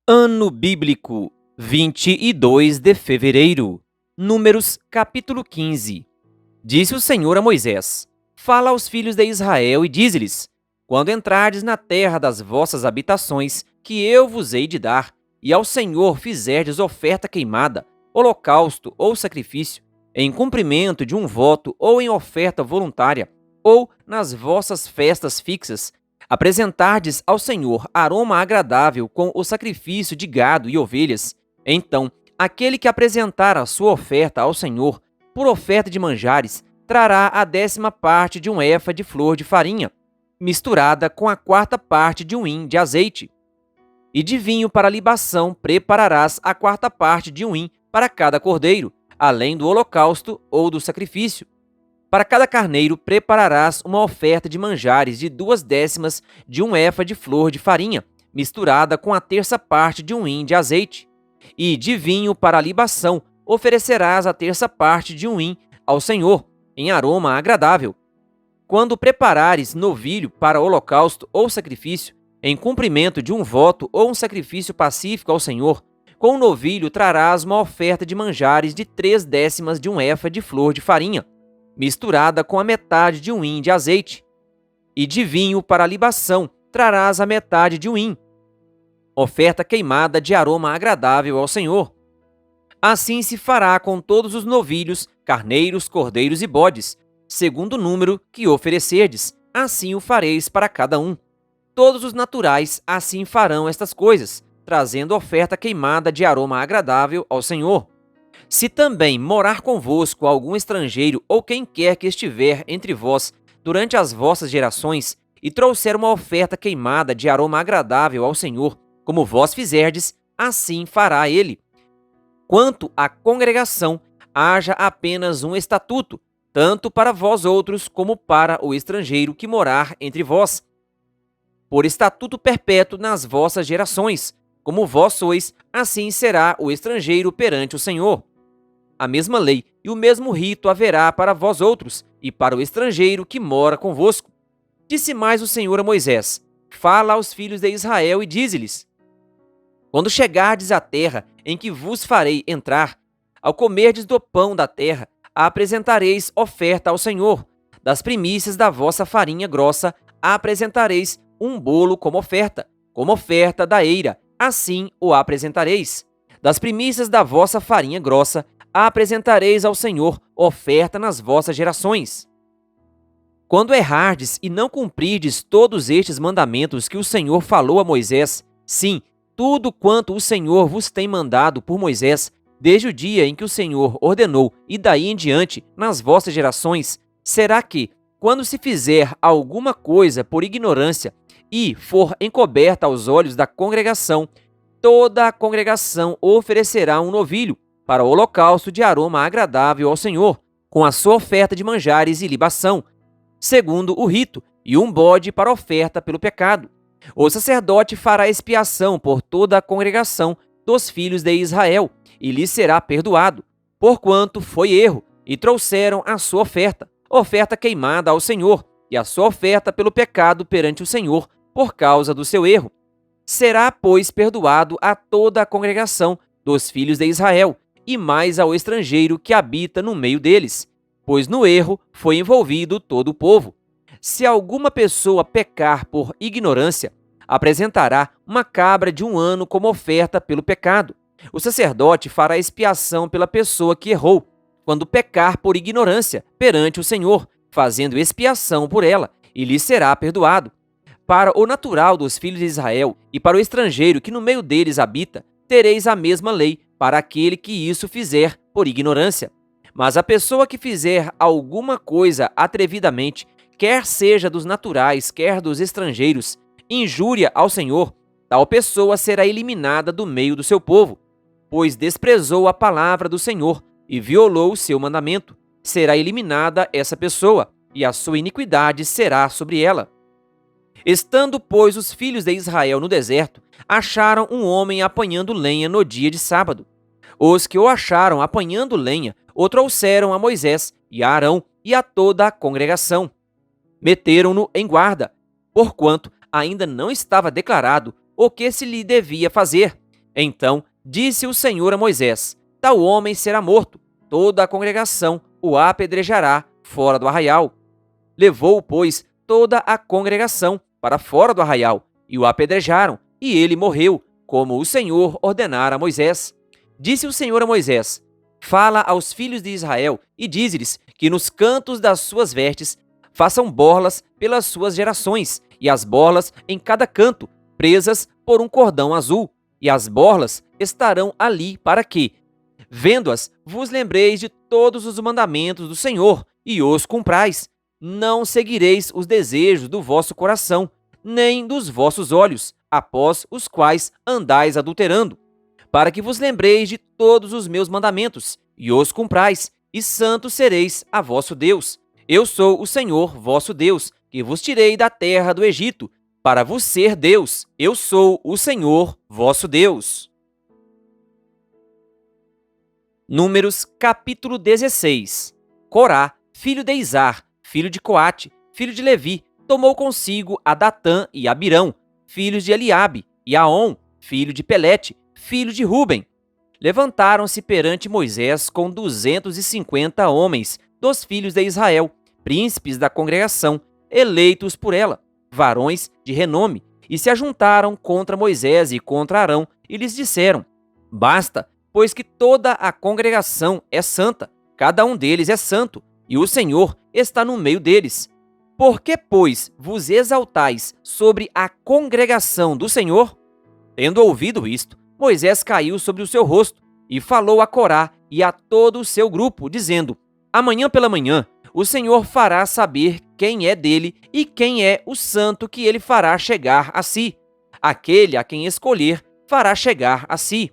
Ano Bíblico, 22 de fevereiro. Números, capítulo 15. Disse o Senhor a Moisés: Fala aos filhos de Israel e dize-lhes: Quando entrardes na terra das vossas habitações, que eu vos hei de dar, e ao Senhor fizerdes oferta queimada, holocausto ou sacrifício, em cumprimento de um voto ou em oferta voluntária, ou nas vossas festas fixas, apresentardes ao Senhor aroma agradável com o sacrifício de gado e ovelhas, então aquele que apresentar a sua oferta ao Senhor, por oferta de manjares, trará a 10ª parte de um efa de flor de farinha, misturada com a 4ª parte de um hin de azeite. E de vinho para libação prepararás a 4ª parte de um hin para cada cordeiro, além do holocausto ou do sacrifício. Para cada carneiro prepararás uma oferta de manjares de 2/10 de um efa de flor de farinha, misturada com a 1/3 parte de um hin de azeite. E de vinho para a libação oferecerás a 1/3 parte de um hin ao Senhor, em aroma agradável. Quando preparares novilho para holocausto ou sacrifício, em cumprimento de um voto ou um sacrifício pacífico ao Senhor, com o novilho trarás uma oferta de manjares de 3/10 de um efa de flor de farinha, misturada com a metade de um hin de azeite. E de vinho para a libação trarás a metade de um hin, oferta queimada de aroma agradável ao Senhor. Assim se fará com todos os novilhos, carneiros, cordeiros e bodes, segundo o número que oferecerdes, assim o fareis para cada um. Todos os naturais assim farão estas coisas, trazendo oferta queimada de aroma agradável ao Senhor. Se também morar convosco algum estrangeiro ou quem quer que estiver entre vós durante as vossas gerações, e trouxer uma oferta queimada de aroma agradável ao Senhor, como vós fizerdes, assim fará ele. Quanto à congregação, haja apenas um estatuto, tanto para vós outros como para o estrangeiro que morar entre vós. Por estatuto perpétuo nas vossas gerações, como vós sois, assim será o estrangeiro perante o Senhor. A mesma lei e o mesmo rito haverá para vós outros e para o estrangeiro que mora convosco. Disse mais o Senhor a Moisés: Fala aos filhos de Israel e dize-lhes: Quando chegardes à terra em que vos farei entrar, ao comerdes do pão da terra, apresentareis oferta ao Senhor. Das primícias da vossa farinha grossa, apresentareis um bolo como oferta da eira, assim o apresentareis. Das primícias da vossa farinha grossa, apresentareis ao Senhor oferta nas vossas gerações. Quando errardes e não cumprirdes todos estes mandamentos que o Senhor falou a Moisés, sim, tudo quanto o Senhor vos tem mandado por Moisés, desde o dia em que o Senhor ordenou e daí em diante nas vossas gerações, será que, quando se fizer alguma coisa por ignorância e for encoberta aos olhos da congregação, toda a congregação oferecerá um novilho para o holocausto de aroma agradável ao Senhor, com a sua oferta de manjares e libação, segundo o rito, e um bode para oferta pelo pecado. O sacerdote fará expiação por toda a congregação dos filhos de Israel, e lhe será perdoado, porquanto foi erro, e trouxeram a sua oferta queimada ao Senhor, e a sua oferta pelo pecado perante o Senhor, por causa do seu erro. Será, pois, perdoado a toda a congregação dos filhos de Israel, e mais ao estrangeiro que habita no meio deles, pois no erro foi envolvido todo o povo. Se alguma pessoa pecar por ignorância, apresentará uma cabra de 1 ano como oferta pelo pecado. O sacerdote fará expiação pela pessoa que errou, quando pecar por ignorância perante o Senhor, fazendo expiação por ela, e lhe será perdoado. Para o natural dos filhos de Israel e para o estrangeiro que no meio deles habita, tereis a mesma lei para aquele que isso fizer por ignorância. Mas a pessoa que fizer alguma coisa atrevidamente, quer seja dos naturais, quer dos estrangeiros, injúria ao Senhor, tal pessoa será eliminada do meio do seu povo, pois desprezou a palavra do Senhor e violou o seu mandamento. Será eliminada essa pessoa, e a sua iniquidade será sobre ela. Estando, pois, os filhos de Israel no deserto, acharam um homem apanhando lenha no dia de sábado. Os que o acharam apanhando lenha o trouxeram a Moisés e a Arão e a toda a congregação. Meteram-no em guarda, porquanto ainda não estava declarado o que se lhe devia fazer, Então disse o Senhor a Moisés: tal homem será morto, toda a congregação o apedrejará fora do arraial. Levou, pois, toda a congregação para fora do arraial, e o apedrejaram, e ele morreu, como o Senhor ordenara a Moisés. Disse o Senhor a Moisés: fala aos filhos de Israel, e dize-lhes que nos cantos das suas vestes façam borlas pelas suas gerações, e as borlas em cada canto, presas por um cordão azul. E as borlas estarão ali para que, vendo-as, vos lembreis de todos os mandamentos do Senhor, e os cumprais. Não seguireis os desejos do vosso coração, nem dos vossos olhos, após os quais andais adulterando, para que vos lembreis de todos os meus mandamentos, e os cumprais, e santos sereis a vosso Deus. Eu sou o Senhor vosso Deus, que vos tirei da terra do Egito, para vos ser Deus. Eu sou o Senhor vosso Deus. Números capítulo 16. Corá, filho de Izar, filho de Coate, filho de Levi, tomou consigo a Datã e Abirão, filhos de Eliabe, e Aon, filho de Pelete, filho de Ruben. Levantaram-se perante Moisés com 250 homens dos filhos de Israel, príncipes da congregação, eleitos por ela, varões de renome, e se ajuntaram contra Moisés e contra Arão, e lhes disseram: basta, pois que toda a congregação é santa, cada um deles é santo, e o Senhor está no meio deles. Por que, pois, vos exaltais sobre a congregação do Senhor? Tendo ouvido isto, Moisés caiu sobre o seu rosto, e falou a Corá e a todo o seu grupo, dizendo: amanhã pela manhã, o Senhor fará saber quem é dele e quem é o santo que ele fará chegar a si. Aquele a quem escolher fará chegar a si.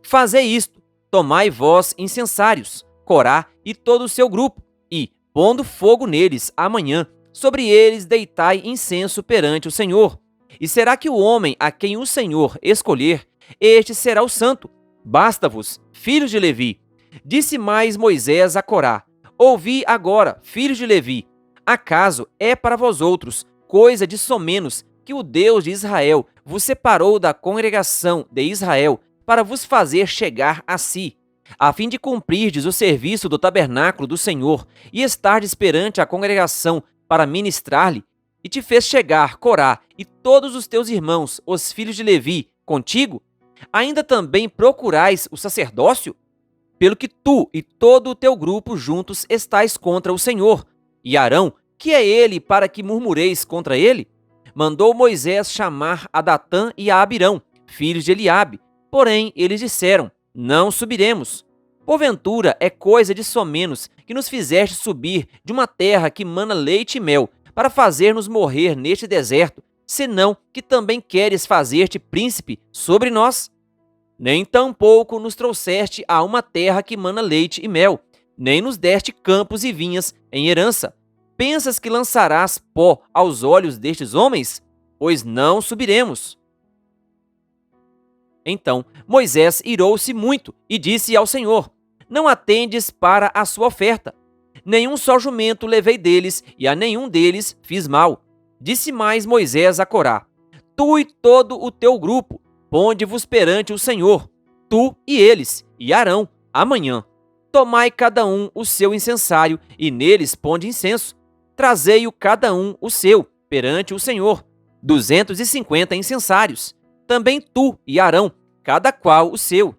Fazei isto, tomai vós incensários, Corá e todo o seu grupo, e, pondo fogo neles amanhã, sobre eles deitai incenso perante o Senhor. E será que o homem a quem o Senhor escolher, este será o santo? Basta-vos, filhos de Levi. Disse mais Moisés a Corá: ouvi agora, filhos de Levi, acaso é para vós outros coisa de somenos que o Deus de Israel vos separou da congregação de Israel para vos fazer chegar a si, a fim de cumprirdes o serviço do tabernáculo do Senhor e estardes perante a congregação para ministrar-lhe? E te fez chegar Corá e todos os teus irmãos, os filhos de Levi, contigo? Ainda também procurais o sacerdócio? Pelo que tu e todo o teu grupo juntos estais contra o Senhor. E Arão, que é ele para que murmureis contra ele? Mandou Moisés chamar a Datã e a Abirão, filhos de Eliabe. Porém, eles disseram: não subiremos. Porventura é coisa de somenos que nos fizeste subir de uma terra que mana leite e mel, para fazer-nos morrer neste deserto, senão que também queres fazer-te príncipe sobre nós? Nem tampouco nos trouxeste a uma terra que mana leite e mel, nem nos deste campos e vinhas em herança. Pensas que lançarás pó aos olhos destes homens? Pois não subiremos. Então Moisés irou-se muito e disse ao Senhor: não atendes para a sua oferta. Nenhum só jumento levei deles, e a nenhum deles fiz mal. Disse mais Moisés a Corá: tu e todo o teu grupo, ponde-vos perante o Senhor, tu e eles, e Arão, amanhã. Tomai cada um o seu incensário, e neles ponde incenso. Trazei-o cada um o seu, perante o Senhor, 250 incensários. Também tu e Arão, cada qual o seu.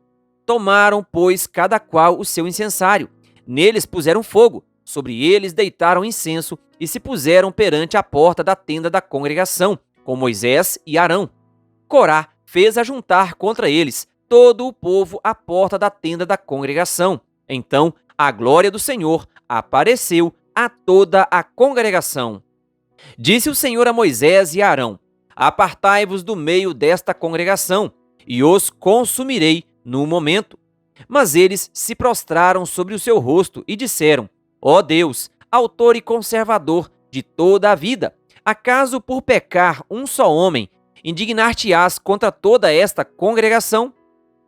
Tomaram, pois, cada qual o seu incensário. Neles puseram fogo, sobre eles deitaram incenso, e se puseram perante a porta da tenda da congregação, com Moisés e Arão. Corá fez ajuntar contra eles todo o povo à porta da tenda da congregação. Então a glória do Senhor apareceu a toda a congregação. Disse o Senhor a Moisés e a Arão: apartai-vos do meio desta congregação, e os consumirei no momento. Mas eles se prostraram sobre o seu rosto e disseram: ó Deus, autor e conservador de toda a vida, acaso por pecar um só homem, indignar-te-ás contra toda esta congregação?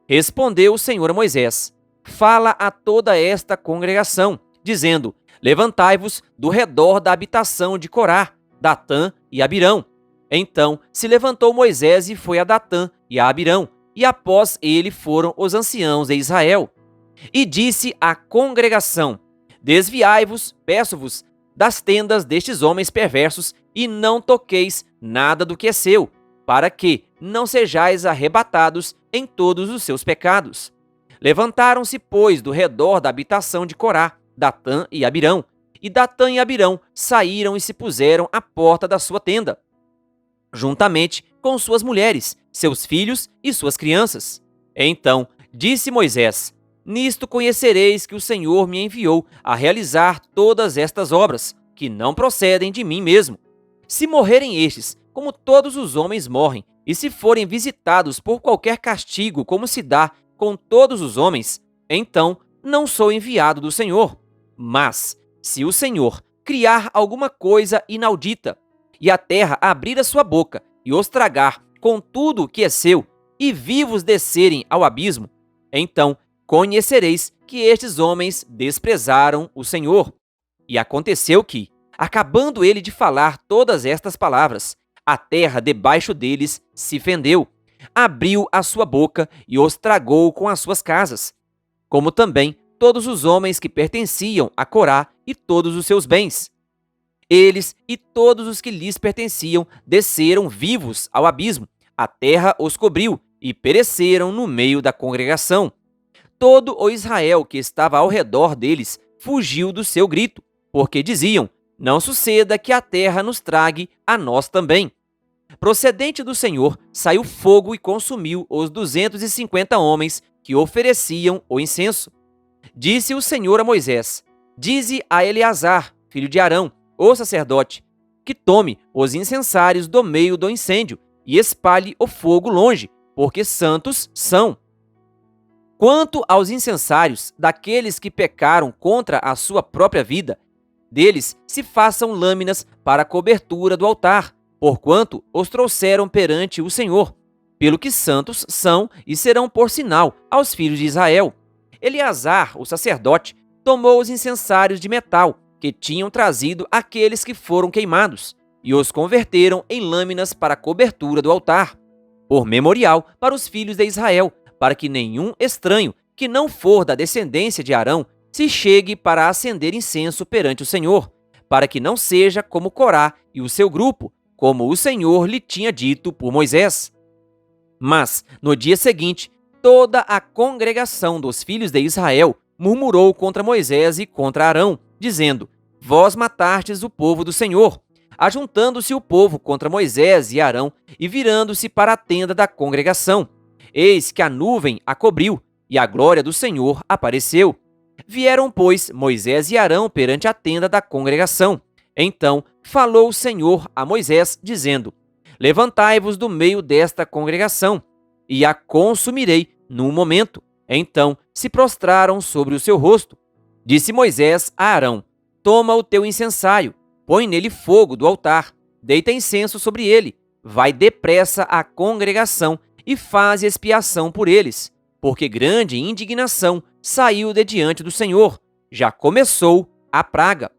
Respondeu o Senhor a Moisés: fala a toda esta congregação, dizendo: levantai-vos do redor da habitação de Corá, Datã e Abirão. Então se levantou Moisés e foi a Datã e a Abirão, e após ele foram os anciãos de Israel. E disse à congregação: Desviai-vos, peço-vos, das tendas destes homens perversos, e não toqueis nada do que é seu, para que não sejais arrebatados em todos os seus pecados. Levantaram-se, pois, do redor da habitação de Corá, Datã e Abirão. E Datã e Abirão saíram e se puseram à porta da sua tenda, juntamente com suas mulheres, seus filhos e suas crianças. Então disse Moisés: Nisto conhecereis que o Senhor me enviou a realizar todas estas obras, que não procedem de mim mesmo. Se morrerem estes, como todos os homens morrem, e se forem visitados por qualquer castigo, como se dá com todos os homens, então não sou enviado do Senhor. Mas, se o Senhor criar alguma coisa inaudita, e a terra abrir a sua boca, e os tragar com tudo o que é seu, e vivos descerem ao abismo, então conhecereis que estes homens desprezaram o Senhor. E aconteceu que, acabando ele de falar todas estas palavras, a terra debaixo deles se fendeu, abriu a sua boca e os tragou com as suas casas, como também todos os homens que pertenciam a Corá e todos os seus bens. Eles e todos os que lhes pertenciam desceram vivos ao abismo, a terra os cobriu e pereceram no meio da congregação. Todo o Israel que estava ao redor deles fugiu do seu grito, porque diziam: Não suceda que a terra nos trague a nós também. Procedente do Senhor, saiu fogo e consumiu os 250 homens que ofereciam o incenso. Disse o Senhor a Moisés: Dize a Eleazar, filho de Arão, o sacerdote, que tome os incensários do meio do incêndio e espalhe o fogo longe, porque santos são. Quanto aos incensários daqueles que pecaram contra a sua própria vida, deles se façam lâminas para a cobertura do altar, porquanto os trouxeram perante o Senhor, pelo que santos são e serão por sinal aos filhos de Israel. Eleazar, o sacerdote, tomou os incensários de metal que tinham trazido aqueles que foram queimados, e os converteram em lâminas para a cobertura do altar, por memorial para os filhos de Israel, para que nenhum estranho que não for da descendência de Arão se chegue para acender incenso perante o Senhor, para que não seja como Corá e o seu grupo, como o Senhor lhe tinha dito por Moisés. Mas, no dia seguinte, toda a congregação dos filhos de Israel murmurou contra Moisés e contra Arão, dizendo: Vós matastes o povo do Senhor. Ajuntando-se o povo contra Moisés e Arão e virando-se para a tenda da congregação, eis que a nuvem a cobriu, e a glória do Senhor apareceu. Vieram, pois, Moisés e Arão perante a tenda da congregação. Então falou o Senhor a Moisés, dizendo: Levantai-vos do meio desta congregação, e a consumirei num momento. Então se prostraram sobre o seu rosto. Disse Moisés a Arão: Toma o teu incensário, põe nele fogo do altar, deita incenso sobre ele, vai depressa à congregação e faz expiação por eles, porque grande indignação saiu de diante do Senhor, já começou a praga.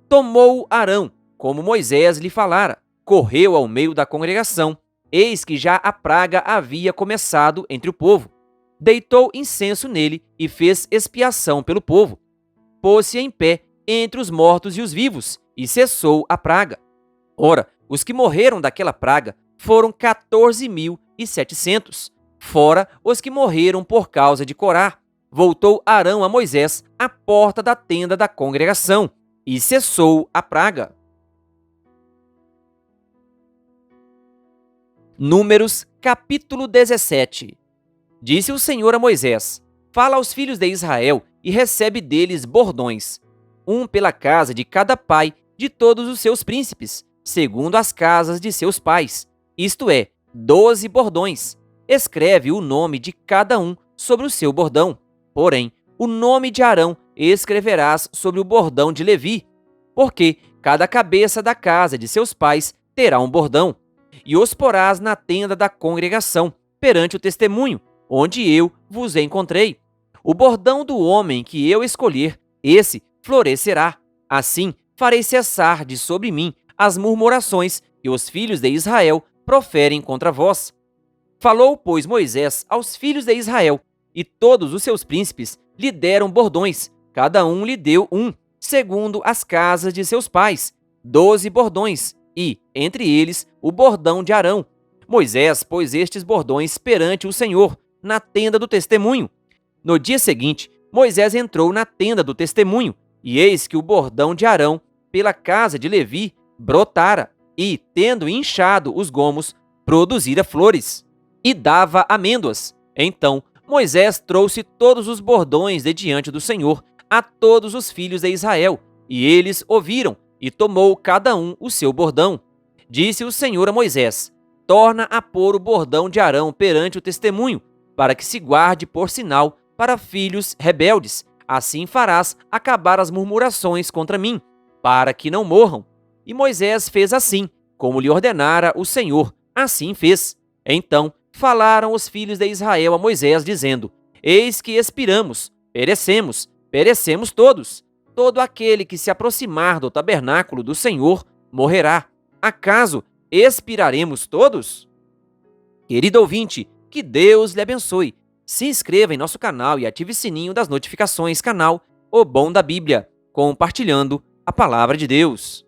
Tomou Arão, como Moisés lhe falara, correu ao meio da congregação, eis que já a praga havia começado entre o povo. Deitou incenso nele e fez expiação pelo povo. Pôs-se em pé entre os mortos e os vivos, e cessou a praga. Ora, os que morreram daquela praga foram 14.700, fora os que morreram por causa de Corá. Voltou Arão a Moisés à porta da tenda da congregação, e cessou a praga. Números, capítulo 17. Disse o Senhor a Moisés: Fala aos filhos de Israel e recebe deles bordões, um pela casa de cada pai de todos os seus príncipes, segundo as casas de seus pais, isto é, 12 bordões. Escreve o nome de cada um sobre o seu bordão. Porém, o nome de Arão escreverás sobre o bordão de Levi, porque cada cabeça da casa de seus pais terá um bordão, e os porás na tenda da congregação, perante o testemunho, onde eu vos encontrei. O bordão do homem que eu escolher, esse florescerá. Assim farei cessar de sobre mim as murmurações que os filhos de Israel proferem contra vós. Falou, pois, Moisés aos filhos de Israel, e todos os seus príncipes lhe deram bordões, cada um lhe deu um, segundo as casas de seus pais, 12 bordões, e, entre eles, o bordão de Arão. Moisés pôs estes bordões perante o Senhor, na tenda do testemunho. No dia seguinte, Moisés entrou na tenda do testemunho, e eis que o bordão de Arão, pela casa de Levi, brotara, e, tendo inchado os gomos, produzira flores, e dava amêndoas. Então Moisés trouxe todos os bordões de diante do Senhor a todos os filhos de Israel, e eles ouviram, e tomou cada um o seu bordão. Disse o Senhor a Moisés: torna a pôr o bordão de Arão perante o testemunho, para que se guarde por sinal para filhos rebeldes. Assim farás acabar as murmurações contra mim, para que não morram. E Moisés fez assim, como lhe ordenara o Senhor, assim fez. Então falaram os filhos de Israel a Moisés, dizendo: eis que expiramos, perecemos todos. Todo aquele que se aproximar do tabernáculo do Senhor morrerá. Acaso expiraremos todos? Querido ouvinte, que Deus lhe abençoe. Se inscreva em nosso canal e ative o sininho das notificações, canal O Bom da Bíblia, compartilhando a Palavra de Deus.